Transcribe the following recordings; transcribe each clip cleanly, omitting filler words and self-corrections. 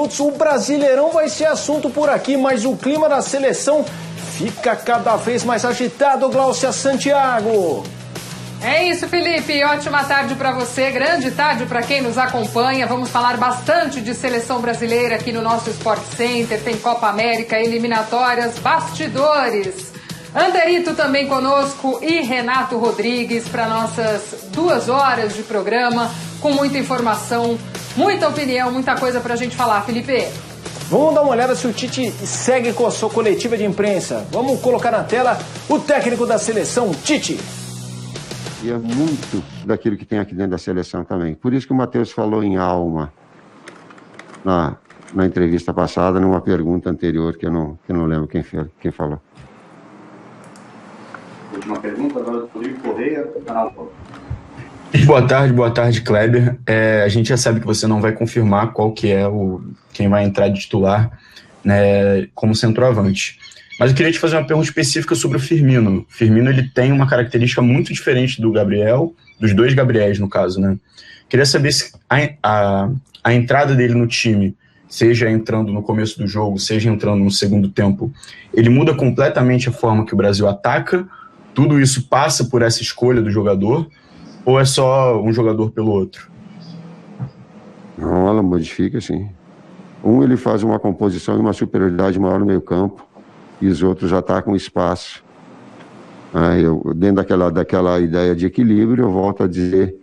O Brasileirão vai ser assunto por aqui, mas o clima da seleção fica cada vez mais agitado, Gláucia Santiago. É isso, Felipe. Ótima tarde para você, grande tarde para quem nos acompanha. Vamos falar bastante de seleção brasileira aqui no nosso Sport Center. Tem Copa América, eliminatórias, bastidores. Anderito também conosco e Renato Rodrigues para nossas 2 horas de programa, com muita informação, muita opinião, muita coisa para a gente falar, Felipe. Vamos dar uma olhada se o Tite segue com a sua coletiva de imprensa. Vamos colocar na tela o técnico da seleção, Tite. E é muito daquilo que tem aqui dentro da seleção também. Por isso que o Matheus falou em alma na entrevista passada, numa pergunta anterior, que eu não lembro quem falou. Última pergunta, agora do Rodrigo Correia, do canal Pô. Boa tarde, Kleber. A gente já sabe que você não vai confirmar qual que é quem vai entrar de titular, né, como centroavante. Mas eu queria te fazer uma pergunta específica sobre o Firmino. O Firmino, ele tem uma característica muito diferente do Gabriel, dos dois Gabriéis, no caso, né? Queria saber se a entrada dele no time, seja entrando no começo do jogo, seja entrando no segundo tempo, ele muda completamente a forma que o Brasil ataca? Tudo isso passa por essa escolha do jogador? Ou é só um jogador pelo outro? Não, ela modifica, sim. Ele faz uma composição e uma superioridade maior no meio campo, e os outros atacam espaço. Dentro daquela ideia de equilíbrio, eu volto a dizer,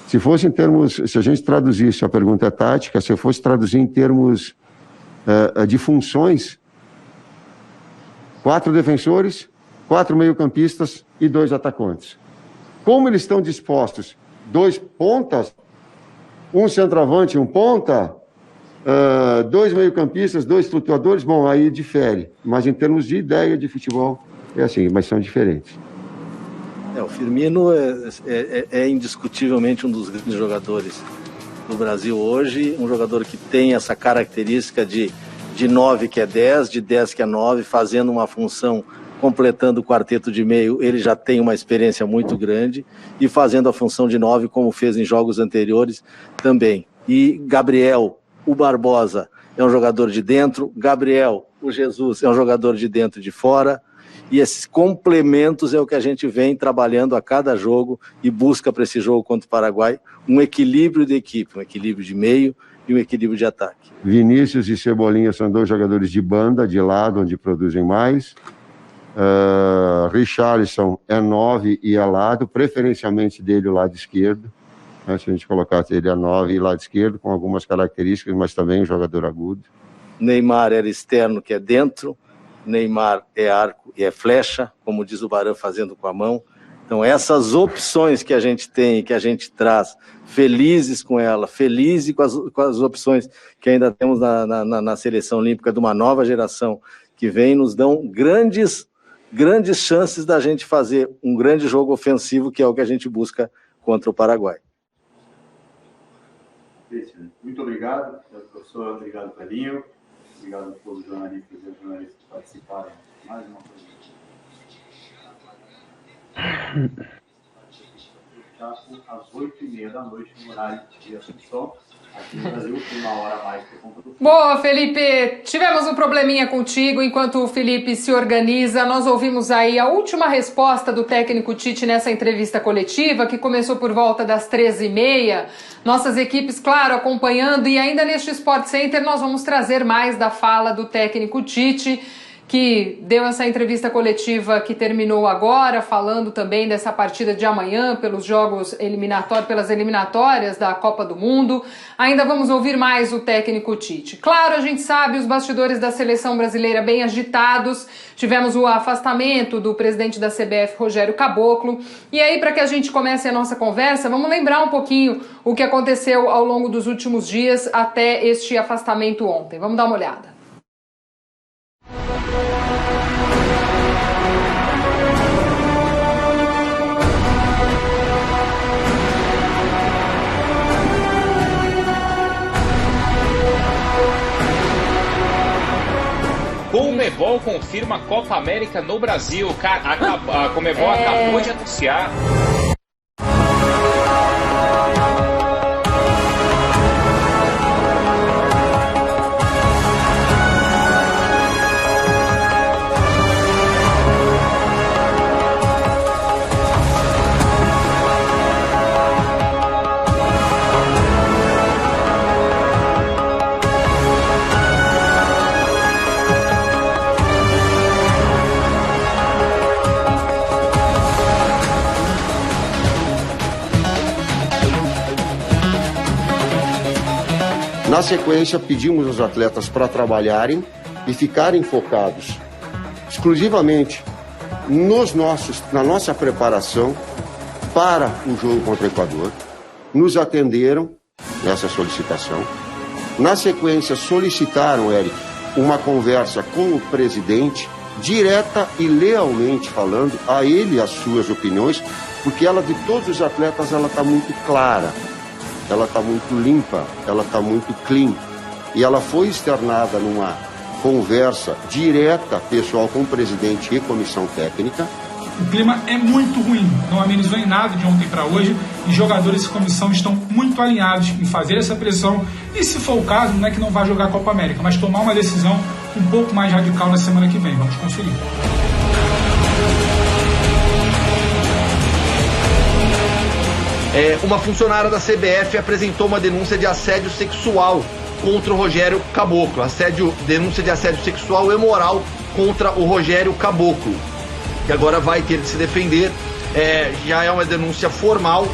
se a gente traduzisse, a pergunta é tática, se eu fosse traduzir em termos de funções, 4 defensores, 4 meio-campistas e 2 atacantes. Como eles estão dispostos? 2 pontas, um centroavante e um ponta, 2 meio-campistas, 2 flutuadores, bom, aí difere. Mas em termos de ideia de futebol, é assim, mas são diferentes. O Firmino é indiscutivelmente um dos grandes jogadores do Brasil hoje, um jogador que tem essa característica de 9 que é 10, de 10 que é 9, fazendo uma função, completando o quarteto de meio, ele já tem uma experiência muito grande, e fazendo a função de 9, como fez em jogos anteriores também. E Gabriel, o Barbosa, é um jogador de dentro, Gabriel, o Jesus, é um jogador de dentro e de fora, e esses complementos é o que a gente vem trabalhando a cada jogo e busca para esse jogo contra o Paraguai um equilíbrio de equipe, um equilíbrio de meio e um equilíbrio de ataque. Vinícius e Cebolinha são 2 jogadores de banda, de lado, onde produzem mais. Richarlison é 9 e é lado, preferencialmente dele o lado esquerdo, né? Se a gente colocasse ele a 9 e lado esquerdo, com algumas características, mas também um jogador agudo. Neymar era externo, que é dentro, Neymar é arco e é flecha, como diz o Barão, fazendo com a mão. Então essas opções que a gente tem, que a gente traz, felizes com ela, felizes com as opções que ainda temos na seleção olímpica de uma nova geração que vem, nos dão grandes chances da gente fazer um grande jogo ofensivo, que é o que a gente busca contra o Paraguai. Muito obrigado, professor. Obrigado, Pedrinho. Obrigado a todos os jornalistas e jornalistas que participaram. Mais uma coisa. Às 8h30 da noite, no horário de Assunção. Aqui no Brasil, 1 hora a mais por conta do... Boa, Felipe. Tivemos um probleminha contigo enquanto o Felipe se organiza. Nós ouvimos aí a última resposta do técnico Tite nessa entrevista coletiva, que começou por volta das 13h30. Nossas equipes, claro, acompanhando. E ainda neste Sport Center nós vamos trazer mais da fala do técnico Tite, que deu essa entrevista coletiva que terminou agora, falando também dessa partida de amanhã pelos jogos eliminatórios, pelas eliminatórias da Copa do Mundo. Ainda vamos ouvir mais o técnico Tite. Claro, a gente sabe, os bastidores da seleção brasileira bem agitados. Tivemos o afastamento do presidente da CBF, Rogério Caboclo. E aí, para que a gente comece a nossa conversa, vamos lembrar um pouquinho o que aconteceu ao longo dos últimos dias até este afastamento ontem. Vamos dar uma olhada. Conmebol confirma Copa América no Brasil. A Conmebol acabou de anunciar. Na sequência, pedimos aos atletas para trabalharem e ficarem focados exclusivamente na nossa preparação para o jogo contra o Equador. Nos atenderam nessa solicitação. Na sequência, solicitaram, Eric, uma conversa com o presidente, direta e lealmente falando a ele as suas opiniões, porque ela, de todos os atletas, ela está muito clara, ela está muito limpa, ela está muito clean. E ela foi externada numa conversa direta, pessoal, com o presidente e comissão técnica. O clima é muito ruim, não amenizou em nada de ontem para hoje, e jogadores e comissão estão muito alinhados em fazer essa pressão e, se for o caso, não é que não vai jogar a Copa América, mas tomar uma decisão um pouco mais radical na semana que vem. Vamos conferir. Uma funcionária da CBF apresentou uma denúncia de assédio sexual contra o Rogério Caboclo. Denúncia de assédio sexual e moral contra o Rogério Caboclo. E agora vai ter de se defender. Já é uma denúncia formal